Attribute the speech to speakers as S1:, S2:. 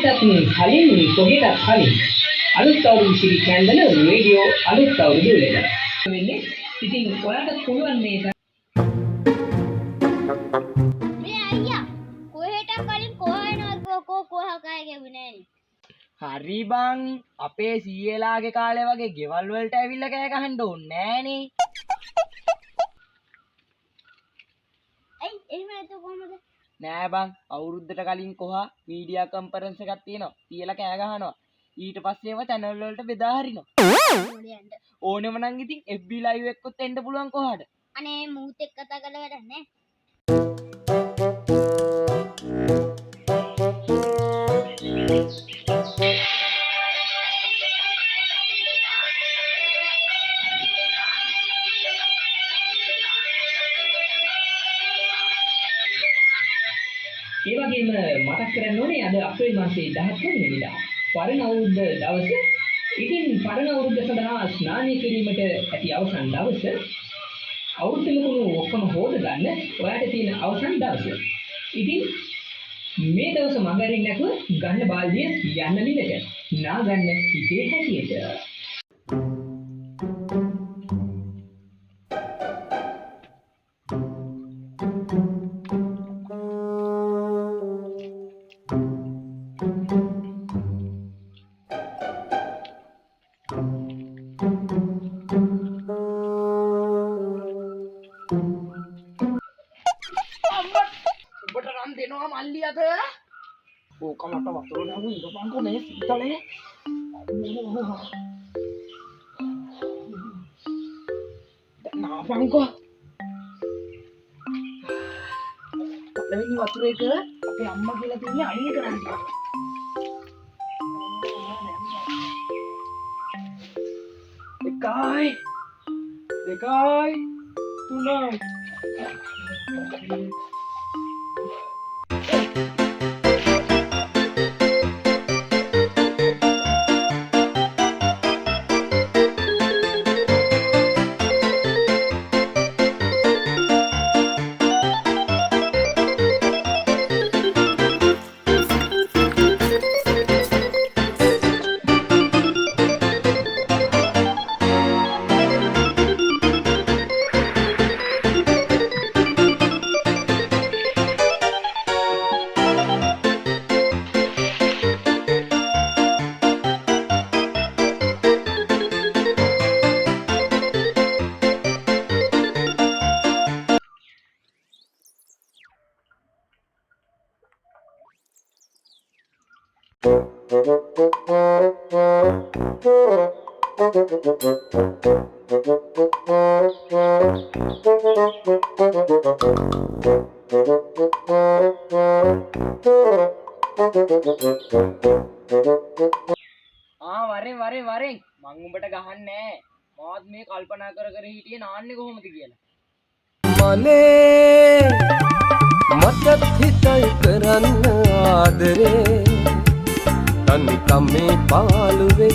S1: මොනවටත් කලින් කොහෙටත් කලින් අලුත් අවුරුදු සිරි කැන්ඩල රේඩියෝ අලුත් අවුරුදු වෙලා වෙන්නේ. ඉතින් ඔයාලට පුළුවන් මේ
S2: අයියා කොහෙට කලින් කොහේනවත් කොහක ගෑවුනේ නෑනේ.
S3: හරි බං අපේ සීයලාගේ කාලේ වගේ ගෙවල් වලට ඇවිල්ලා කෑ ගහන්න ඕනේ නෑනේ.
S2: ඇයි එහෙම නැතුව කොහමද?
S3: නෑ බං අවුරුද්දට කලින් කොහා මීඩියා කන්ෆරන්ස් එකක් තියෙනවා. තියලා කෑ ගහනවා. ඊට පස්සේ ඒවා channel වලට බෙදා හරිනවා. ඕනෙම නම් ඉතින් FB live එකකුත් එන්න පුළුවන් කොහාට.
S2: අනේ මූත් එක්ක කතා කරලා වැඩක් නෑ.
S1: ඒ වගේම මතක් කරන්න ඕනේ අද අප්‍රේල් මාසයේ 13 වෙනිදා පරණ අවුරුද්ද දවස. ඉතින් පරණ අවුරුද්ද සඳහා ස්නානය කිරීමට ඇති අවසන් දවස. අවුරුද්ද ලකුණු ඔක්කොම හොද ගන්න ඔයාට තියෙන අවසන් දවස. ඉතින් මේ දවස මගරින් නැතුව ගන්න බාල්දිය යන්න මිලට නා ගන්න හිතේ හැටියට.
S3: ඔබට නම් දෙනවා මල්ලි අද. ඕක මට වතුර දාමු ඉරපන්කෝ මේ සීතලේ. දැන් නාපන්කෝ. පළවෙනි වතුර එක අපේ අම්මා කියලා තියන්නේ අයින් කරන්න. එකයි දෙකයි තුනයි. වරෙන් මං උඹට ගහන්නේ මාත් මේ කල්පනා කර කර හිටියේ නාන්නේ කොහොමද කියලා.
S4: මනේ මට හිතයි කරන්න ආදරේ තනිකම් මේ පාළුවේ